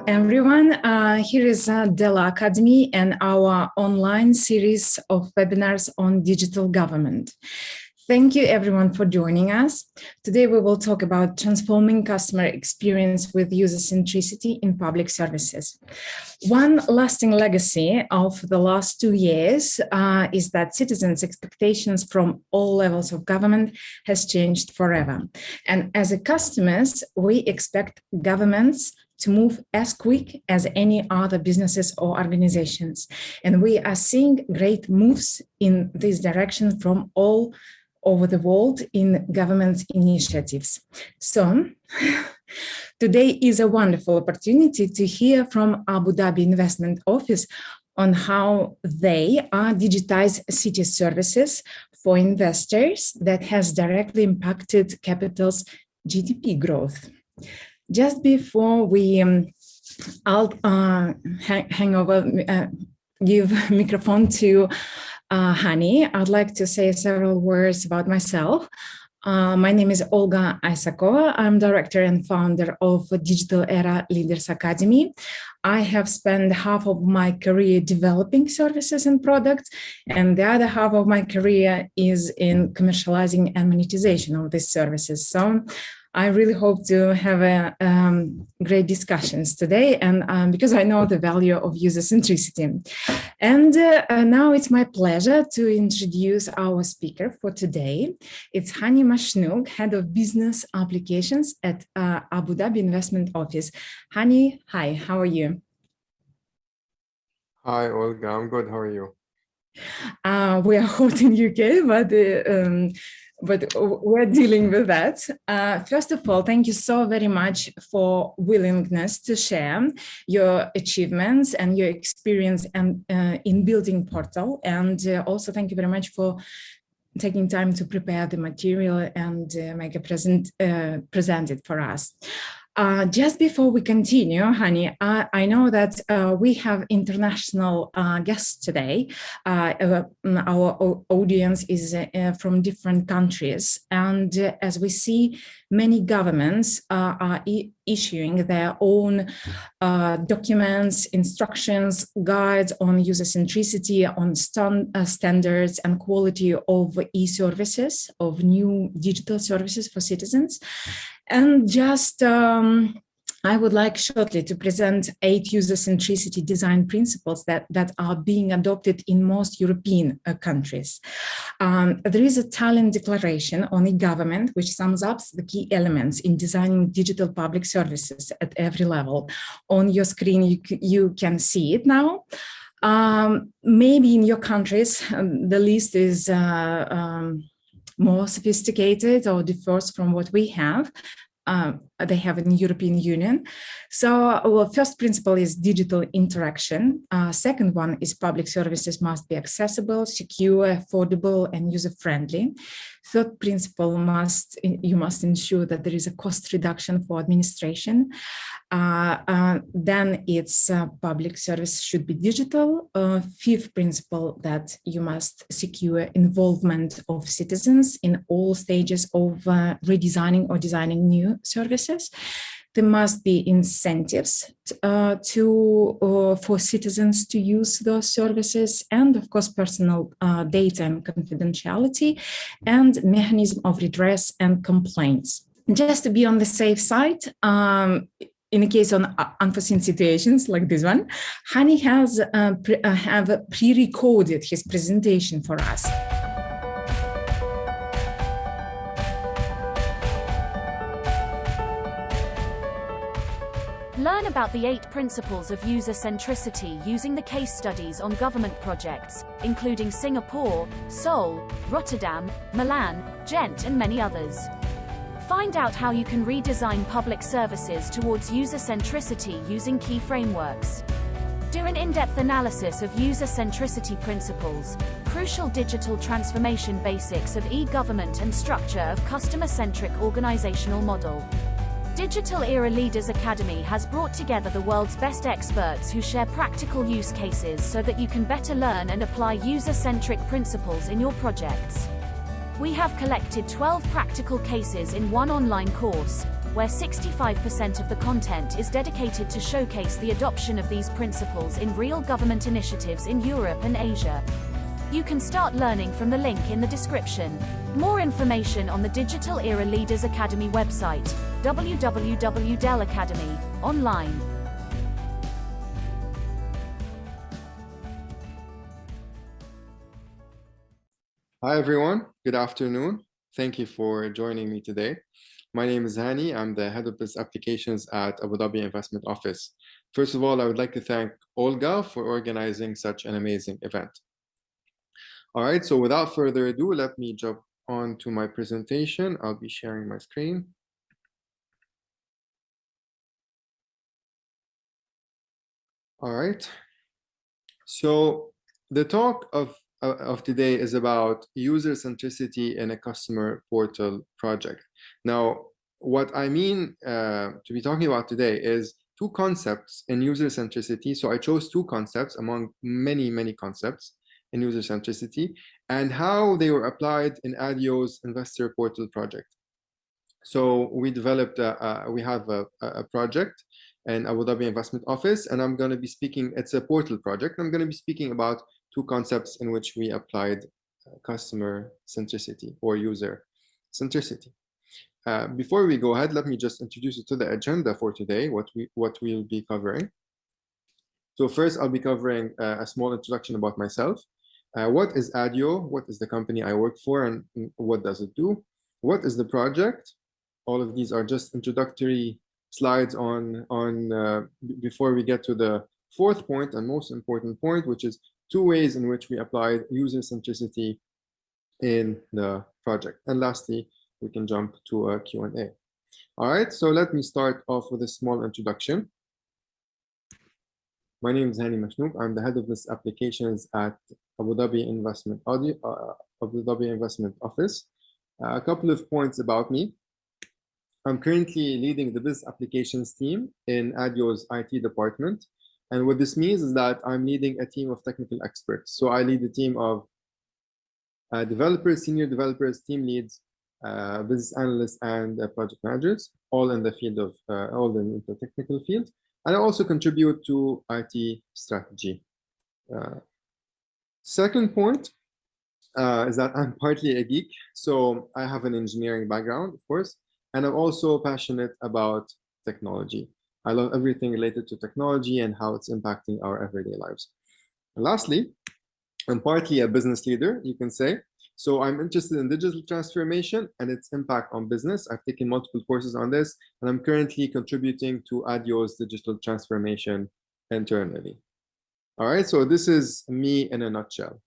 everyone. Here is Della Academy and our online series of webinars on digital government. Thank you everyone for joining us. Today we will talk about transforming customer experience with user-centricity in public services. One lasting legacy of the last 2 years is that citizens' expectations from all levels of government has changed forever. And as a customers, we expect governments to move as quick as any other businesses or organizations. And we are seeing great moves in this direction from all over the world in government initiatives. So today is a wonderful opportunity to hear from Abu Dhabi Investment Office on how they digitize city services for investors that has directly impacted capital's GDP growth. Just before we give microphone to Hani, I'd like to say several words about myself. My name is Olga Isakova. I'm director and founder of Digital Era Leaders Academy. I have spent half of my career developing services and products, and the other half of my career is in commercializing and monetization of these services. So I really hope to have great discussions today, and because I know the value of user-centricity. And now it's my pleasure to introduce our speaker for today. It's Hani Mashnouk, Head of Business Applications at Abu Dhabi Investment Office. Hani, hi, how are you? Hi, Olga, I'm good. How are you? We are hot in UK, but we're dealing with that. First of all, thank you so very much for willingness to share your achievements and your experience in building portal. And also thank you very much for taking time to prepare the material and make a present it for us. Just before we continue, Hani, I know that we have international guests today. Our audience is from different countries. And as we see, many governments are issuing their own documents, instructions, guides on user-centricity, on standards and quality of e-services, of new digital services for citizens. And just, I would like shortly to present 8 user-centricity design principles that are being adopted in most European countries. There is a talent declaration on e-government, which sums up the key elements in designing digital public services at every level. On your screen, you can see it now. Maybe in your countries, the list is more sophisticated or differs from what we have. They have in the European Union. So well, first principle is digital interaction. Second one is public services must be accessible, secure, affordable, and user-friendly. Third principle, you must ensure that there is a cost reduction for administration. Then it's public service should be digital. Fifth principle, that you must secure involvement of citizens in all stages of redesigning or designing new services. There must be incentives for citizens to use those services, and of course personal data and confidentiality, and mechanism of redress and complaints. Just to be on the safe side, in the case of unforeseen situations like this one, Hani has pre-recorded his presentation for us. Learn about the 8 principles of user-centricity using the case studies on government projects, including Singapore, Seoul, Rotterdam, Milan, Ghent, and many others. Find out how you can redesign public services towards user-centricity using key frameworks. Do an in-depth analysis of user-centricity principles, crucial digital transformation basics of e-government and structure of customer-centric organizational model. Digital Era Leaders Academy has brought together the world's best experts who share practical use cases so that you can better learn and apply user-centric principles in your projects. We have collected 12 practical cases in one online course, where 65% of the content is dedicated to showcase the adoption of these principles in real government initiatives in Europe and Asia. You can start learning from the link in the description. More information on the Digital Era Leaders Academy website, www.del Academy, online. Hi, everyone. Good afternoon. Thank you for joining me today. My name is Hani. I'm the head of business applications at Abu Dhabi Investment Office. First of all, I would like to thank Olga for organizing such an amazing event. All right, so without further ado, let me jump on to my presentation. I'll be sharing my screen. All right. So the talk of today is about user centricity in a customer portal project. Now, what I mean to be talking about today is two concepts in user centricity. So I chose two concepts among many, many concepts in user centricity and how they were applied in ADIO's investor portal project. So we developed, we have a project in Abu Dhabi Investment Office, and I'm going to be speaking, it's a portal project. I'm going to be speaking about two concepts in which we applied customer centricity or user centricity. Before we go ahead, let me just introduce you to the agenda for today, what we'll be covering. So first, I'll be covering a small introduction about myself. What is ADIO? What is the company I work for, and what does it do? What is the project? All of these are just introductory slides before we get to the fourth point and most important point, which is two ways in which we applied user centricity in the project. And lastly, we can jump to a Q&A. All right, so let me start off with a small introduction. My name is Hani Mashnouk. I'm the head of business applications at Abu Dhabi Investment Office. A couple of points about me. I'm currently leading the business applications team in ADIO's IT department. And what this means is that I'm leading a team of technical experts. So I lead a team of developers, senior developers, team leads, business analysts, and project managers, all in the field of, all in the technical field. And I also contribute to IT strategy. Second point is that I'm partly a geek. So I have an engineering background, of course, and I'm also passionate about technology. I love everything related to technology and how it's impacting our everyday lives. And lastly, I'm partly a business leader, you can say. So I'm interested in digital transformation and its impact on business. I've taken multiple courses on this, and I'm currently contributing to ADIO's digital transformation internally. All right, so this is me in a nutshell.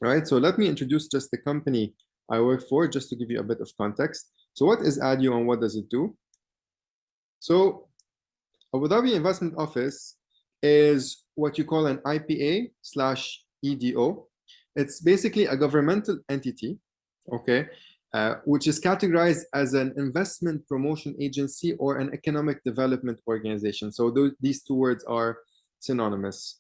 All right, so let me introduce just the company I work for, just to give you a bit of context. So what is ADIO and what does it do? So Abu Dhabi Investment Office is what you call an IPA/EDO. It's basically a governmental entity, okay, which is categorized as an investment promotion agency or an economic development organization. So these two words are synonymous.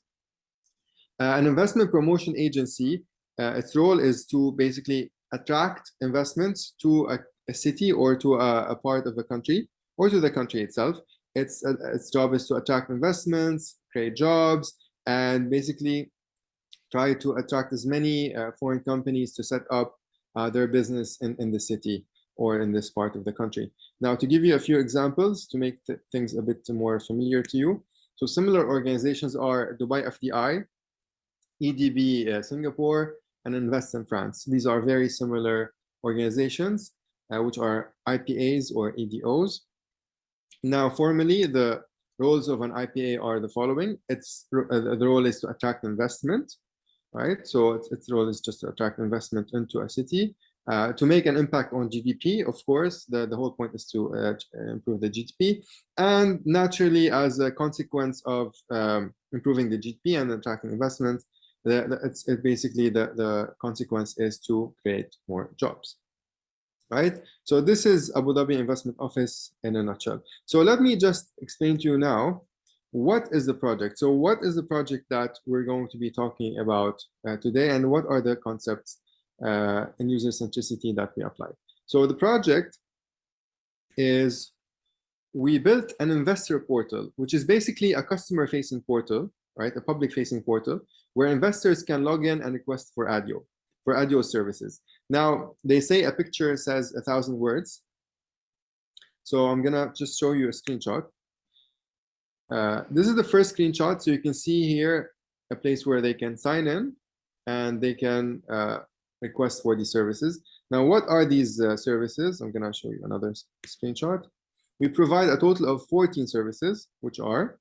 An investment promotion agency, its role is to basically attract investments to a city or to a part of a country or to the country itself. Its job is to attract investments, create jobs, and basically try to attract as many foreign companies to set up their business in the city or in this part of the country. Now, to give you a few examples to make things a bit more familiar to you. So similar organizations are Dubai FDI, EDB Singapore, and Invest in France. These are very similar organizations, which are IPAs or EDOs. Now, formally, the roles of an IPA are the following. The role is to attract investment, right? So its role is just to attract investment into a city, to make an impact on GDP. Of course, the whole point is to improve the GDP. And naturally, as a consequence of improving the GDP and attracting investment, basically the consequence is to create more jobs. Right? So this is Abu Dhabi Investment Office in a nutshell. So let me just explain to you now, what is the project? So what is the project that we're going to be talking about today, and what are the concepts in user centricity that we apply? So the project is we built an investor portal, which is basically a customer-facing portal, right? A public-facing portal where investors can log in and request for ADIO services. Now, they say a picture says 1,000 words. So I'm gonna just show you a screenshot. This is the first screenshot. So you can see here a place where they can sign in and they can request for these services. Now, what are these services? I'm gonna show you another screenshot. We provide a total of 14 services, which are,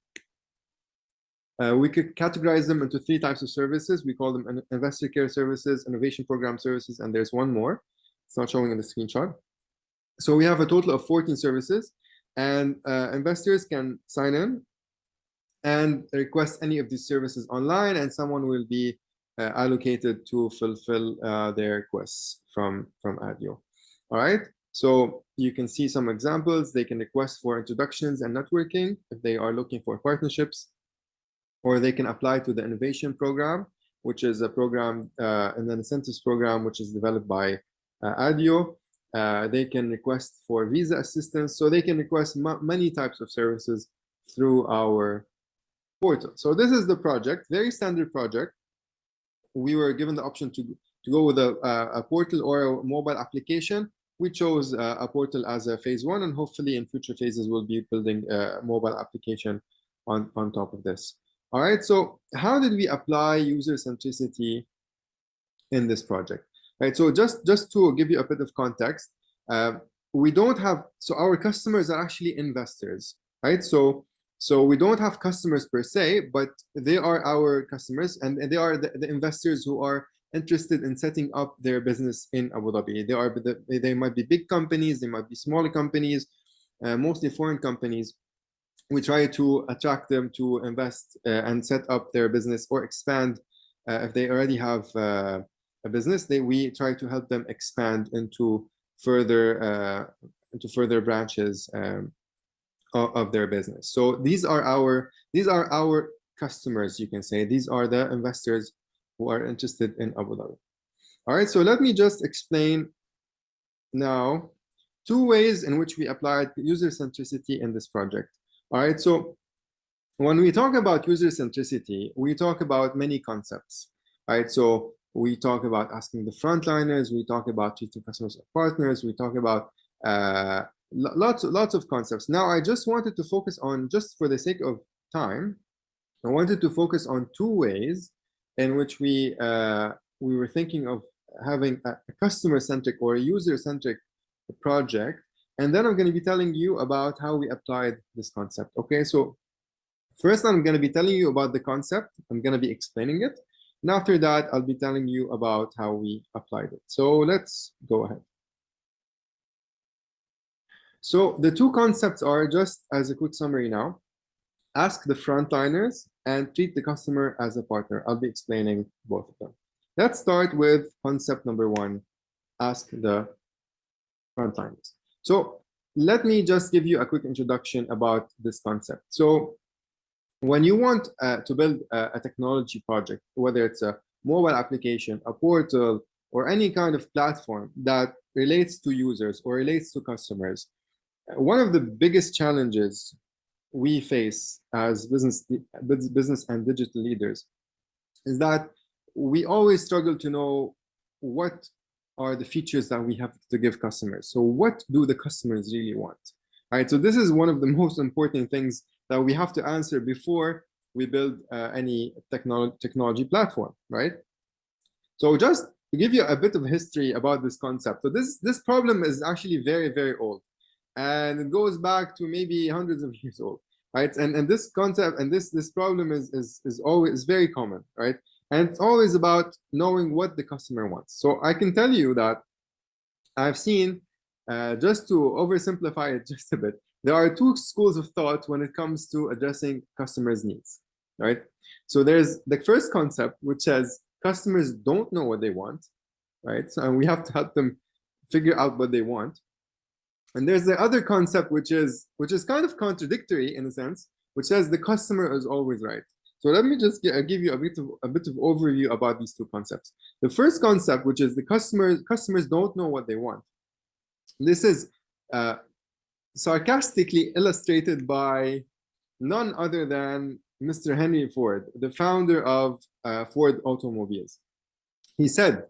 we could categorize them into 3 types of services. We call them investor care services, innovation program services, and there's one more. It's not showing in the screenshot. So we have a total of 14 services, and investors can sign in and request any of these services online, and someone will be allocated to fulfill their requests from ADIO. All right. So you can see some examples. They can request for introductions and networking if they are looking for partnerships, or they can apply to the innovation program, which is a program, and an incentives program, which is developed by ADIO. They can request for visa assistance. So they can request many types of services through our portal. So this is the project, very standard project. We were given the option to go with a portal or a mobile application. We chose a portal as a phase 1, and hopefully in future phases we'll be building a mobile application on top of this. All right, so how did we apply user centricity in this project? Right, so just to give you a bit of context, we don't have, so our customers are actually investors, right? So we don't have customers per se, but they are our customers, and they are the investors who are interested in setting up their business in Abu Dhabi. They might be big companies, they might be smaller companies, mostly foreign companies. We try to attract them to invest and set up their business or expand. If they already have a business, we try to help them expand into further branches of their business. So these are our customers, you can say. These are the investors who are interested in Abu Dhabi. All right, so let me just explain now 2 ways in which we applied user centricity in this project. All right, so when we talk about user centricity, we talk about many concepts. All right, so we talk about asking the frontliners, we talk about treating customers as partners, we talk about lots of concepts. Now, I just wanted to focus on, just for the sake of time, I wanted to focus on 2 ways in which we were thinking of having a customer-centric or a user-centric project. And then I'm going to be telling you about how we applied this concept. Okay, so first I'm going to be telling you about the concept. I'm going to be explaining it. And after that, I'll be telling you about how we applied it. So let's go ahead. So the 2 concepts are, just as a quick summary now, ask the frontliners and treat the customer as a partner. I'll be explaining both of them. Let's start with concept number 1, ask the frontliners. So let me just give you a quick introduction about this concept. So when you want to build a technology project, whether it's a mobile application, a portal, or any kind of platform that relates to users or relates to customers, one of the biggest challenges we face as business and digital leaders is that we always struggle to know what are the features that we have to give customers. So what do the customers really want? All right, so this is one of the most important things that we have to answer before we build any technology platform, right? So just to give you a bit of history about this concept. So this problem is actually very, very old. And it goes back to maybe hundreds of years old, right? And this concept and this problem is always very common, right? And it's always about knowing what the customer wants. So I can tell you that I've seen, just to oversimplify it just a bit, there are 2 schools of thought when it comes to addressing customers' needs, right? So there's the first concept, which says customers don't know what they want, right? So, and we have to help them figure out what they want. And there's the other concept, which is kind of contradictory in a sense, which says the customer is always right. So let me just give you a bit of overview about these 2 concepts. The first concept, which is the customers don't know what they want. This is sarcastically illustrated by none other than Mr. Henry Ford, the founder of Ford Automobiles. He said,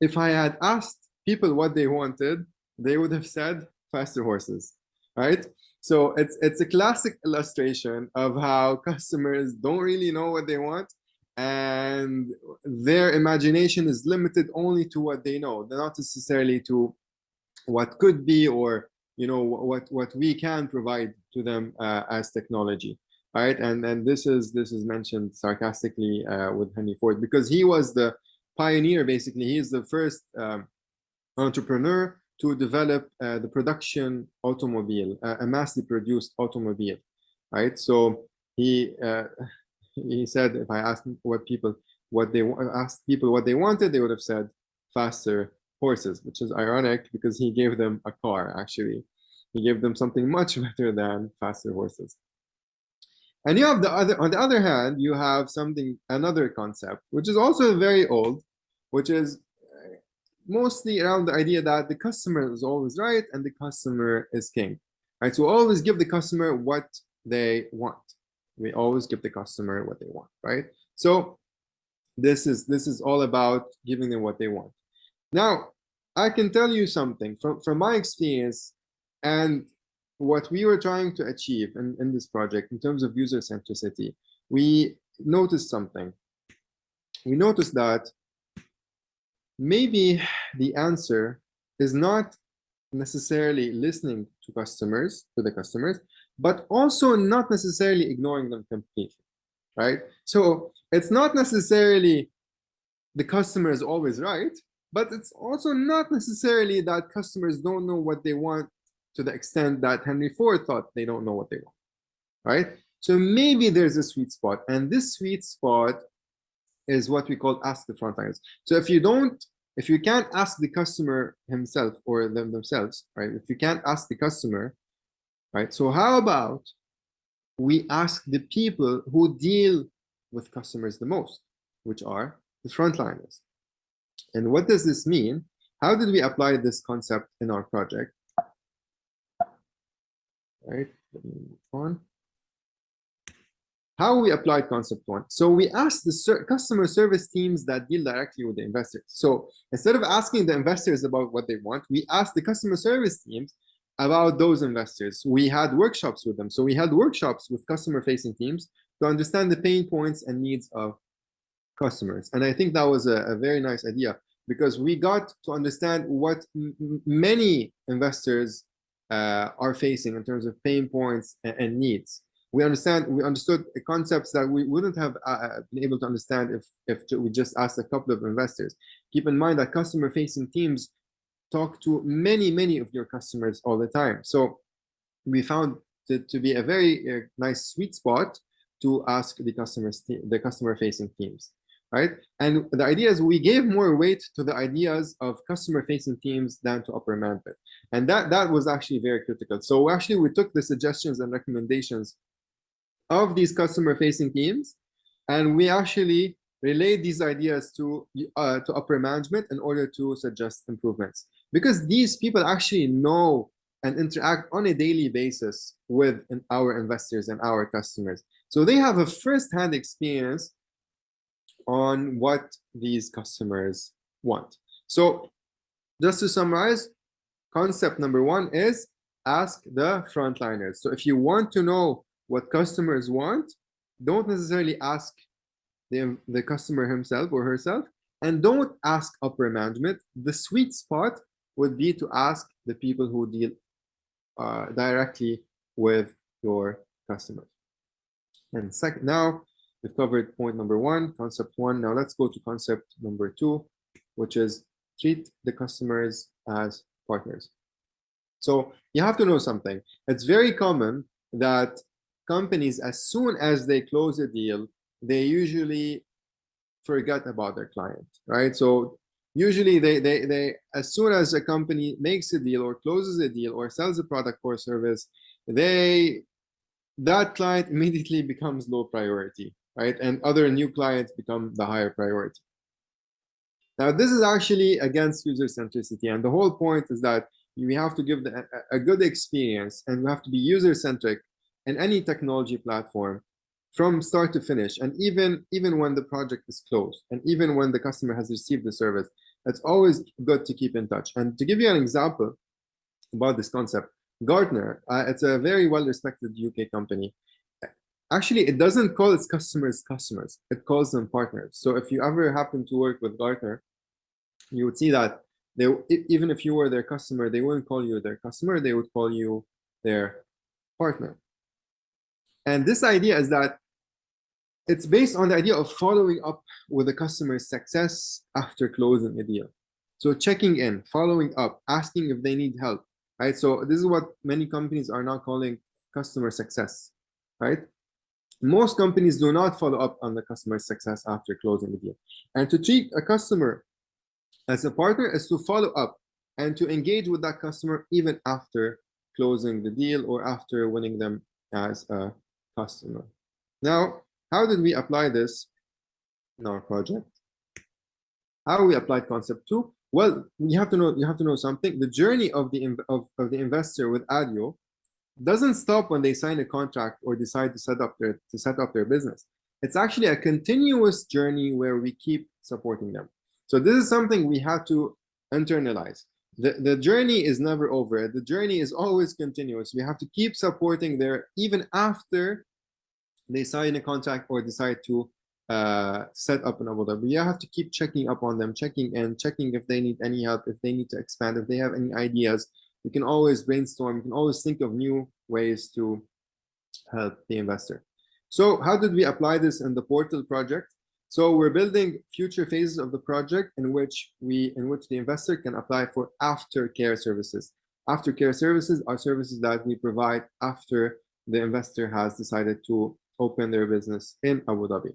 if I had asked people what they wanted, they would have said faster horses, right? So it's a classic illustration of how customers don't really know what they want, and their imagination is limited only to what they know. They're not necessarily to what could be, or what we can provide to them as technology, right? And this is mentioned sarcastically with Henry Ford, because he was the pioneer. Basically, he is the first entrepreneur to develop the production automobile, a massively produced automobile, right? So he said, if I asked people what they wanted, they would have said faster horses, which is ironic because he gave them a car. Actually, he gave them something much better than faster horses. And you have on the other hand, you have another concept, which is also very old, which is mostly around the idea that the customer is always right and the customer is king, right? So always give the customer what they want. We always give the customer what they want, right? So this is all about giving them what they want. Now, I can tell you something from my experience and what we were trying to achieve in this project in terms of user centricity. We noticed something. We noticed that maybe the answer is not necessarily listening to the customers, but also not necessarily ignoring them completely, right? So it's not necessarily the customer is always right, but it's also not necessarily that customers don't know what they want to the extent that Henry Ford thought they don't know what they want, right? So maybe there's a sweet spot, and this sweet spot is what we call ask the frontliners. So if you can't ask the customer himself or themselves, right? If you can't ask the customer, right? So how about we ask the people who deal with customers the most, which are the frontliners. And what does this mean? How did we apply this concept in our project? Right, let me move on. How we applied concept one. So we asked the customer service teams that deal directly with the investors. So instead of asking the investors about what they want, we asked the customer service teams about those investors. We had workshops with them. So we had workshops with customer-facing teams to understand the pain points and needs of customers. And I think that was a very nice idea, because we got to understand what many investors are facing in terms of pain points and needs. We understood concepts that we wouldn't have been able to understand if we just asked a couple of investors. Keep in mind that customer-facing teams talk to many of your customers all the time. So we found it to be a very nice sweet spot to ask the customer-facing teams, right? And the idea is we gave more weight to the ideas of customer-facing teams than to upper management. And that was actually very critical. So actually we took the suggestions and recommendations of these customer-facing teams, and we actually relayed these ideas to upper management in order to suggest improvements. Because these people actually know and interact on a daily basis with our investors and our customers. So they have a first-hand experience on what these customers want. So just to summarize, concept number one is ask the frontliners. So if you want to know what customers want, don't necessarily ask the customer himself or herself, and don't ask upper management. The sweet spot would be to ask the people who deal directly with your customers. And second, now we've covered point number one, concept one. Now let's go to concept number two, which is treat the customers as partners. So you have to know something. It's very common that companies, as soon as they close a deal, they usually forget about their client, right? So usually they as soon as a company makes a deal or closes a deal or sells a product or service, that client immediately becomes low priority, right? And other new clients become the higher priority. Now, this is actually against user centricity. And the whole point is that we have to give a good experience, and we have to be user-centric in any technology platform from start to finish. And even when the project is closed, and even when the customer has received the service, it's always good to keep in touch. And to give you an example about this concept, Gartner, it's a very well-respected UK company. Actually, it doesn't call its customers customers, it calls them partners. So if you ever happen to work with Gartner, you would see that they, even if you were their customer, they wouldn't call you their customer, they would call you their partner. And this idea is that it's based on the idea of following up with the customer's success after closing a deal. So checking in, following up, asking if they need help, right? So this is what many companies are now calling customer success, right? Most companies do not follow up on the customer's success after closing the deal. And to treat a customer as a partner is to follow up and to engage with that customer even after closing the deal or after winning them as a customer. Now, how did we apply this in our project? How we applied concept 2? Well, you have to know something. The journey of the investor with ADIO doesn't stop when they sign a contract or decide to set up their business. It's actually a continuous journey where we keep supporting them. So this is something we had to internalize. The journey is never over. The journey is always continuous. We have to keep supporting them even after they sign a contract or decide to set up an Abu Dhabi. You have to keep checking up on them, checking if they need any help, if they need to expand, if they have any ideas. We can always brainstorm. We can always think of new ways to help the investor. So how did we apply this in the portal project? So we're building future phases of the project in which the investor can apply for aftercare services. Aftercare services are services that we provide after the investor has decided to open their business in Abu Dhabi.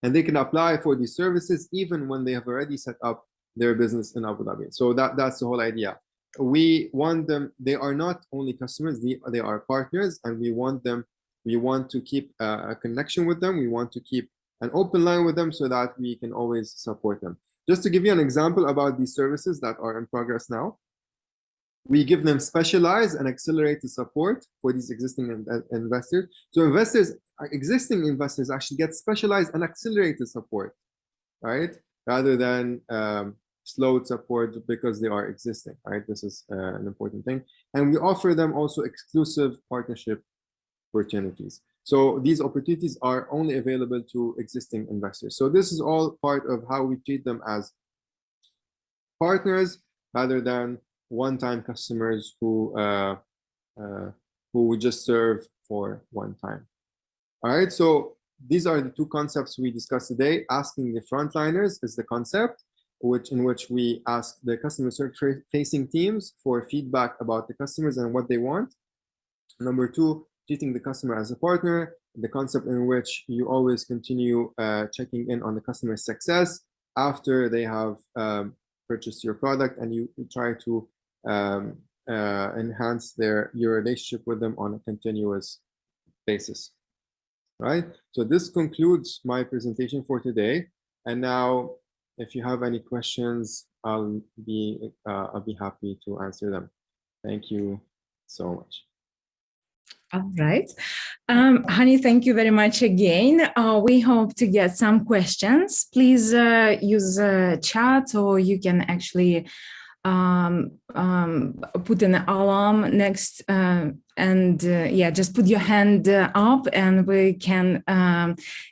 And they can apply for these services even when they have already set up their business in Abu Dhabi. So that's the whole idea. We want them, they are not only customers, they are partners, and we want to keep a connection with them. We want to keep an open line with them so that we can always support them. Just to give you an example about these services that are in progress now, we give them specialized and accelerated support for these existing investors. So existing investors actually get specialized and accelerated support, right? Rather than slowed support because they are existing, right? This is an important thing. And we offer them also exclusive partnership opportunities. So these opportunities are only available to existing investors. So this is all part of how we treat them as partners rather than one-time customers who we just serve for one time. All right, so these are the two concepts we discussed today. Asking the frontliners is the concept in which we ask the customer-facing teams for feedback about the customers and what they want. Number two, treating the customer as a partner, the concept in which you always continue checking in on the customer's success after they have purchased your product, and you try to enhance your relationship with them on a continuous basis. Right? So this concludes my presentation for today. And now, if you have any questions, I'll be happy to answer them. Thank you so much. All right. Hani, thank you very much again. We hope to get some questions. Please use chat, or you can actually put an alarm next yeah, just put your hand up and we can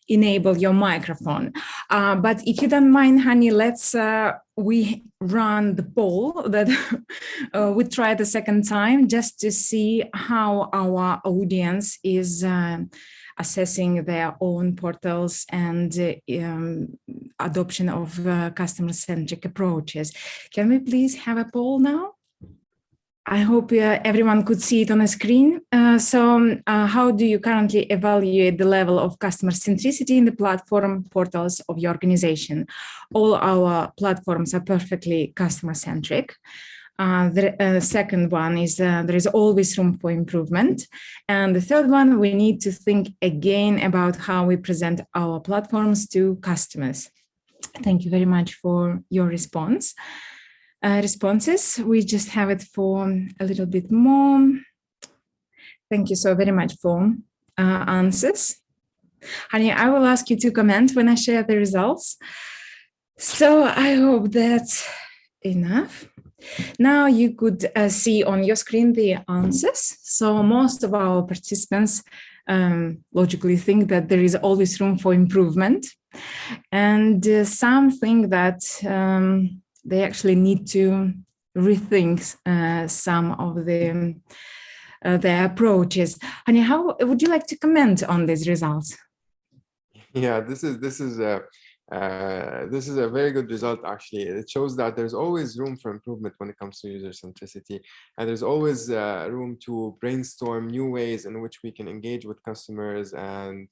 enable your microphone. But if you don't mind, Hani, let's we run the poll that we try the second time just to see how our audience is assessing their own portals and adoption of customer-centric approaches. Can we please have a poll now? I hope everyone could see it on the screen. So how do you currently evaluate the level of customer centricity in the platform portals of your organization? All our platforms are perfectly customer-centric. The second one is there is always room for improvement. And the third one, we need to think again about how we present our platforms to customers. Thank you very much for your response. responses. We just have it for a little bit more. Thank you so very much for answers. Hani, I will ask you to comment when I share the results. So I hope that's enough. Now you could see on your screen the answers. So most of our participants logically think that there is always room for improvement, and some think that they actually need to rethink some of their approaches. Hani, how would you like to comment on these results? Yeah, this is a very good result. Actually, it shows that there's always room for improvement when it comes to user centricity, and there's always room to brainstorm new ways in which we can engage with customers and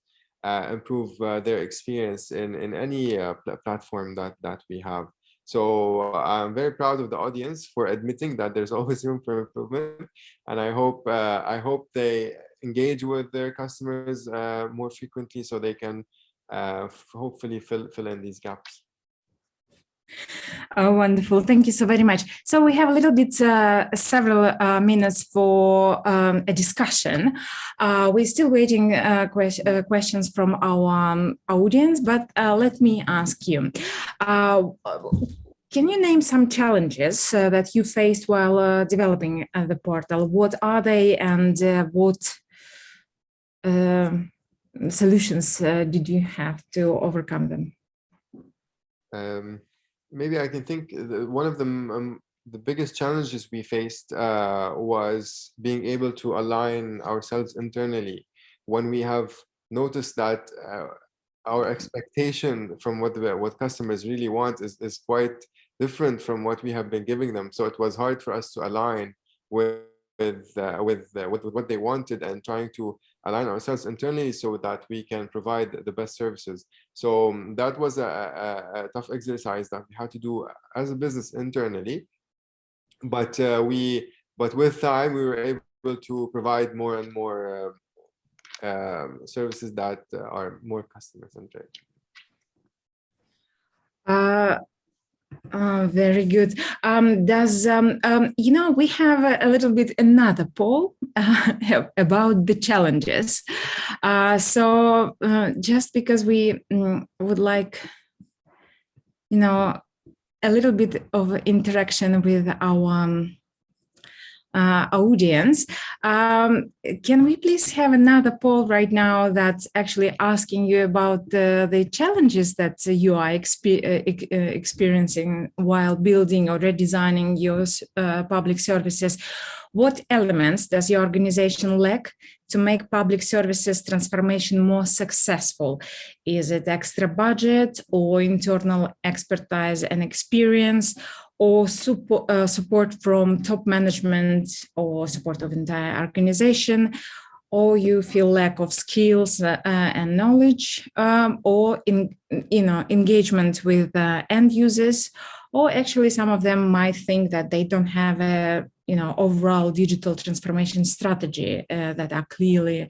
improve their experience in any platform that we have. So I'm very proud of the audience for admitting that there's always room for improvement, and I hope they engage with their customers more frequently so they can hopefully fill in these gaps. Oh, wonderful. Thank you so very much. So we have a little bit, several minutes for a discussion. We're still waiting questions from our audience, but let me ask you, can you name some challenges that you faced while developing the portal? What are they, and what solutions did you have to overcome them? Maybe I can think one of them, the biggest challenges we faced was being able to align ourselves internally when we have noticed that our expectation from what customers really want is quite different from what we have been giving them. So it was hard for us to align with what they wanted, and trying to align ourselves internally so that we can provide the best services. So that was a tough exercise that we had to do as a business internally, but with time we were able to provide more and more services that are more customer centric. Very good. We have a little bit another poll about the challenges. So just because we would like, a little bit of interaction with our audience, can we please have another poll right now that's actually asking you about the challenges that you are experiencing while building or redesigning your public services? What elements does your organization lack to make public services transformation more successful? Is it extra budget, or internal expertise and experience, or support from top management, or support of entire organization, or you feel lack of skills and knowledge, or engagement with end users, or actually some of them might think that they don't have a overall digital transformation strategy that are clearly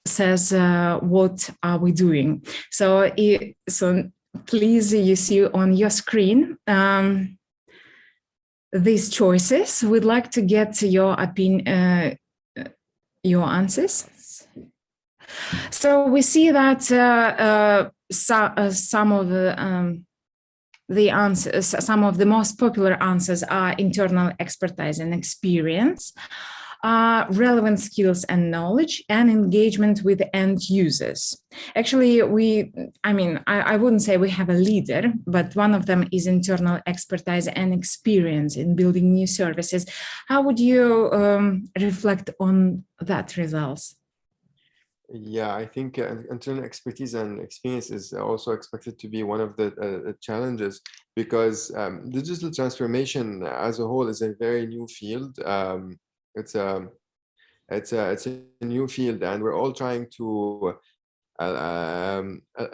says what are we doing. So please, you see on your screen these choices. We'd like to get your opinion, your answers. So we see that some of the answers, some of the most popular answers are internal expertise and experience, relevant skills and knowledge, and engagement with end users. Actually, I wouldn't say we have a leader, but one of them is internal expertise and experience in building new services. How would you reflect on that results? Yeah, I think internal expertise and experience is also expected to be one of the challenges, because digital transformation as a whole is a very new field. It's a new field, and we're all trying to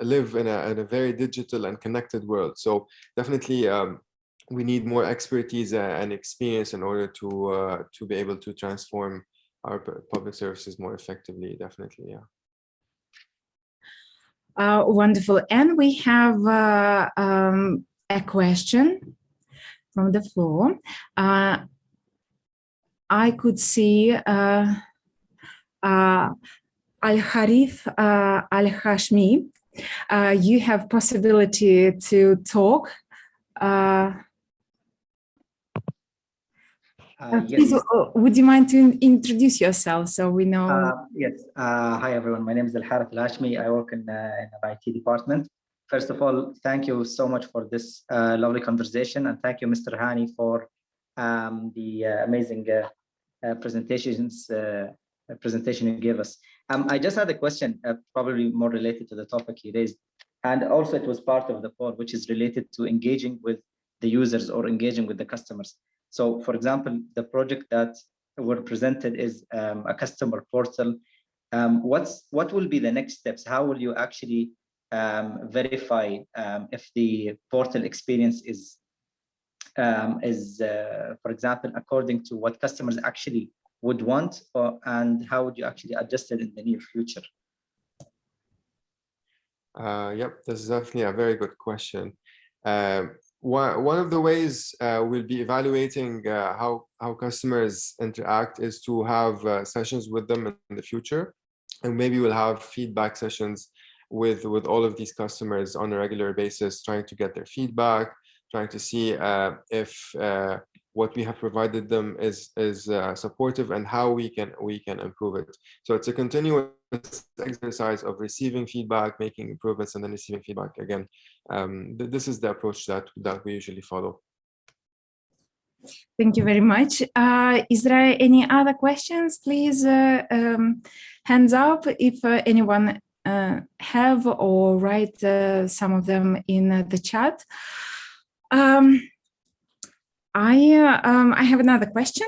live in a very digital and connected world. So definitely we need more expertise and experience in order to be able to transform our public services more effectively. Definitely, yeah. Wonderful. And we have a question from the floor. I could see Al-Harith Al-Hashmi. You have possibility to talk. Please, Yes. would you mind to introduce yourself so we know? Yes. Hi, everyone. My name is Al-Harith Al-Hashmi. I work in the IT department. First of all, thank you so much for this lovely conversation. And thank you, Mr. Hani, for the amazing presentation you gave us. I just had a question, probably more related to the topic you raised. And also it was part of the poll, which is related to engaging with the users or engaging with the customers. So, for example, the project that were presented is a customer portal. What will be the next steps? How will you actually verify if the portal experience is, for example, according to what customers actually would want, and how would you actually adjust it in the near future? Yep, this is definitely a very good question. One of the ways we'll be evaluating how customers interact is to have sessions with them in the future, and maybe we'll have feedback sessions with all of these customers on a regular basis, trying to get their feedback, trying to see if what we have provided them is supportive and how we can improve it. So it's a continuous exercise of receiving feedback, making improvements, and then receiving feedback again. This is the approach that we usually follow. Thank you very much. Is there any other questions? Please hands up if anyone have, or write some of them in the chat. I have another question.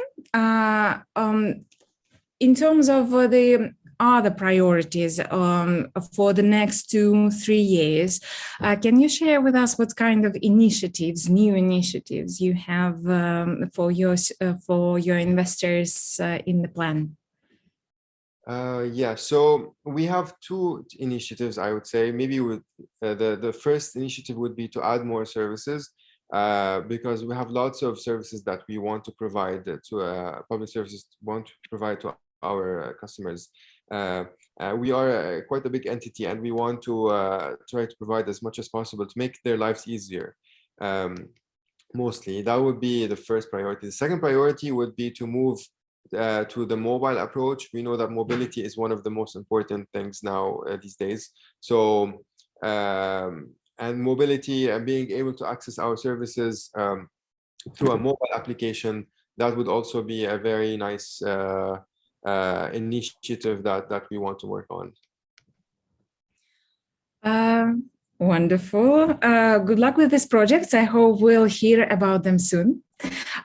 In terms of the other priorities for the next 2-3 years, can you share with us what kind of initiatives, new initiatives you have for your investors in the plan? Yeah, so we have 2 initiatives, I would say. Maybe with the first initiative would be to add more services, because we have lots of services that we want to provide to public services, want to provide to our customers. We are quite a big entity, and we want to try to provide as much as possible to make their lives easier. Mostly, that would be the first priority. The second priority would be to move to the mobile approach. We know that mobility is one of the most important things now these days. So, and mobility and being able to access our services through a mobile application, that would also be a very nice initiative that we want to work on. Wonderful. Good luck with these projects. I hope we'll hear about them soon.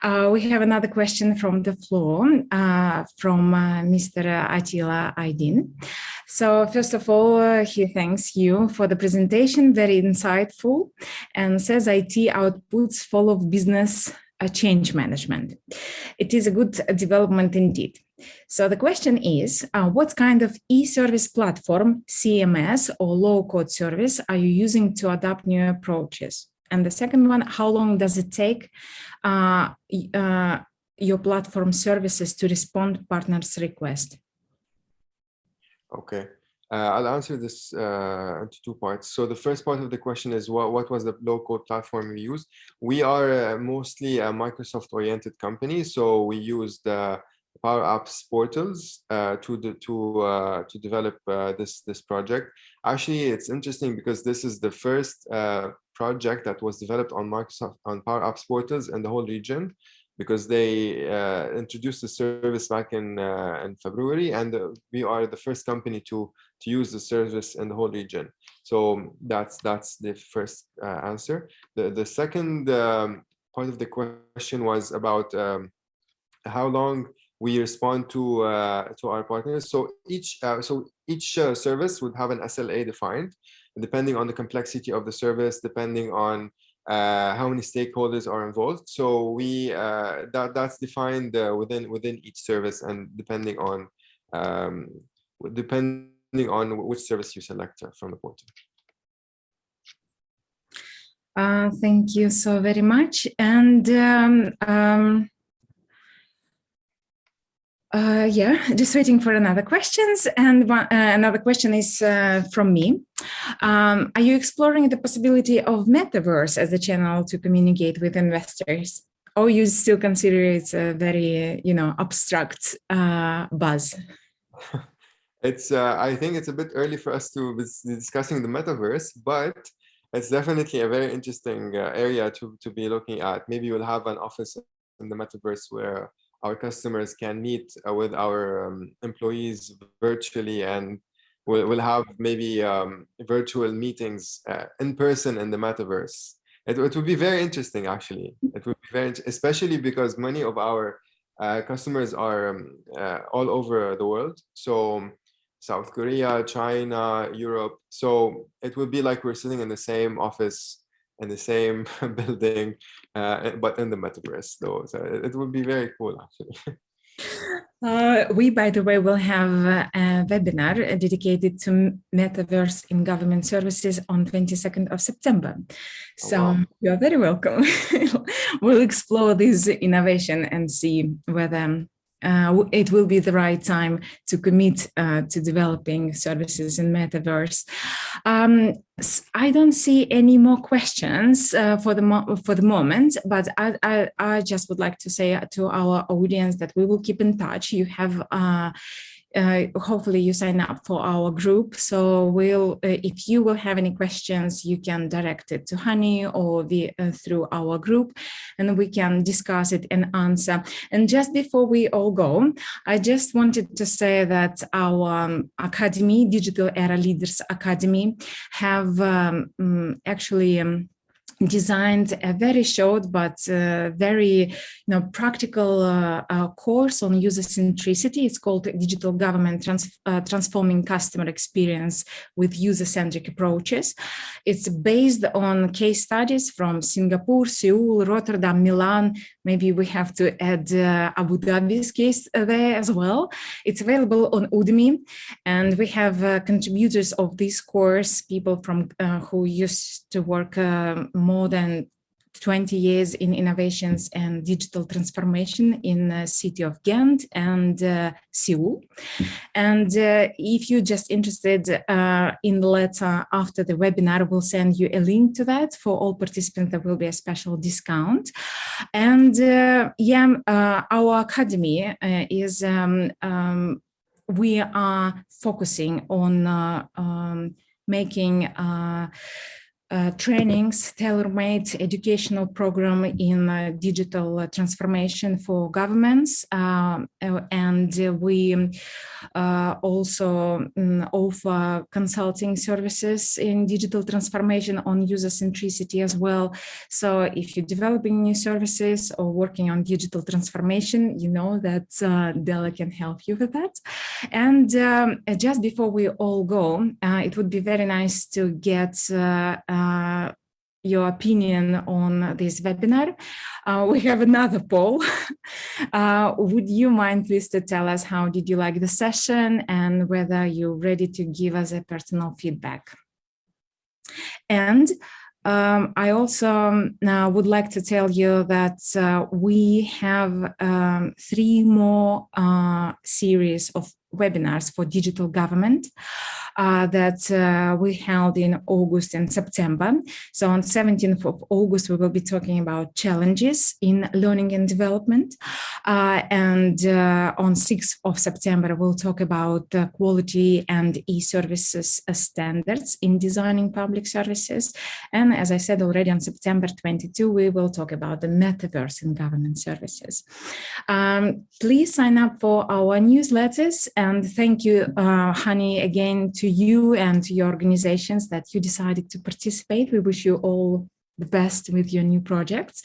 We have another question from the floor from Mr. Attila Aydin. So first of all, he thanks you for the presentation, very insightful, and says IT outputs follow business change management. It is a good development indeed. So the question is, what kind of e-service platform, CMS or low-code service are you using to adopt new approaches? And the second one, how long does it take your platform services to respond to partners' request? Okay, I'll answer this into 2 parts. So the first part of the question is what was the low-code platform we used? We are mostly a Microsoft-oriented company, so we use the Power Apps portals to develop this project. Actually, it's interesting because this is the first project that was developed on Microsoft on Power Apps portals in the whole region, because they introduced the service back in February, and we are the first company to use the service in the whole region. So that's the first answer. The second part of the question was about how long we respond to our partners. So each service would have an SLA defined, depending on the complexity of the service, depending on how many stakeholders are involved. So we that's defined within each service, and depending on which service you select from the portal. Thank you so very much. And yeah, just waiting for another questions. And another question is from me. Are you exploring the possibility of metaverse as a channel to communicate with investors? Or you still consider it a very, abstract buzz? It's I think it's a bit early for us to be discussing the metaverse, but it's definitely a very interesting area to be looking at. Maybe we'll have an office in the metaverse where our customers can meet with our employees virtually, and we'll have maybe virtual meetings in person in the metaverse. It would be very interesting, actually. It would be very, especially because many of our customers are all over the world. So South Korea, China, Europe. So it would be like we're sitting in the same office, in the same building, but in the metaverse, though. So it would be very cool, actually. We, by the way, will have a webinar dedicated to metaverse in government services on 22nd of September. So wow. You're very welcome. We'll explore this innovation and see whether it will be the right time to commit to developing services in metaverse. I don't see any more questions for the moment, but I just would like to say to our audience that we will keep in touch. You have hopefully you sign up for our group. So if you will have any questions, you can direct it to Hani or through our group, and we can discuss it and answer. And just before we all go, I just wanted to say that our Academy, Digital Era Leaders Academy, have actually designed a very short but very practical course on user-centricity. It's called Digital Government Transforming Customer Experience with User-Centric Approaches. It's based on case studies from Singapore, Seoul, Rotterdam, Milan. Maybe we have to add Abu Dhabi's case there as well. It's available on Udemy, and we have contributors of this course, people from who used to work more than 20 years in innovations and digital transformation in the city of Ghent and Seoul. And if you're just interested in the letter after the webinar, we'll send you a link to that. For all participants, there will be a special discount. And our academy is, we are focusing on making trainings, tailor-made educational program in digital transformation for governments. And we also offer consulting services in digital transformation on user-centricity as well. So if you're developing new services or working on digital transformation, you know that Della can help you with that. And just before we all go, it would be very nice to get your opinion on this webinar. We have another poll. Would you mind please to tell us how did you like the session and whether you're ready to give us a personal feedback? And I also would like to tell you that we have 3 more series of webinars for digital government that we held in August and September. So on 17th of August, we will be talking about challenges in learning and development. And on 6th of September, we'll talk about quality and e-services standards in designing public services. And as I said already, on September 22, we will talk about the metaverse in government services. Please sign up for our newsletters. And thank you, Hani, again to you and to your organizations that you decided to participate. We wish you all the best with your new projects.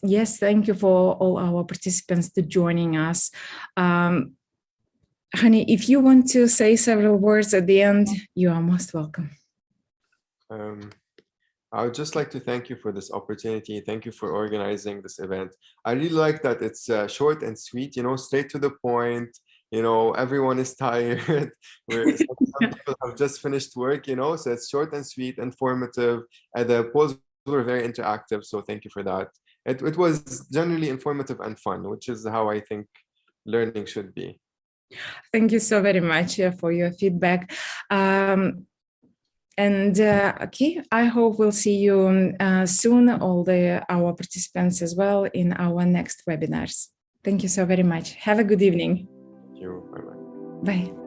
Yes, thank you for all our participants to joining us. Hani, if you want to say several words at the end, you are most welcome. I would just like to thank you for this opportunity. Thank you for organizing this event. I really like that it's short and sweet, straight to the point. everyone is tired. Some people have just finished work, so it's short and sweet, informative, and the polls were very interactive. So thank you for that. It was generally informative and fun, which is how I think learning should be. Thank you so very much for your feedback. Okay, I hope we'll see you soon, all our participants as well, in our next webinars. Thank you so very much. Have a good evening. Thank you. Bye-bye. Bye.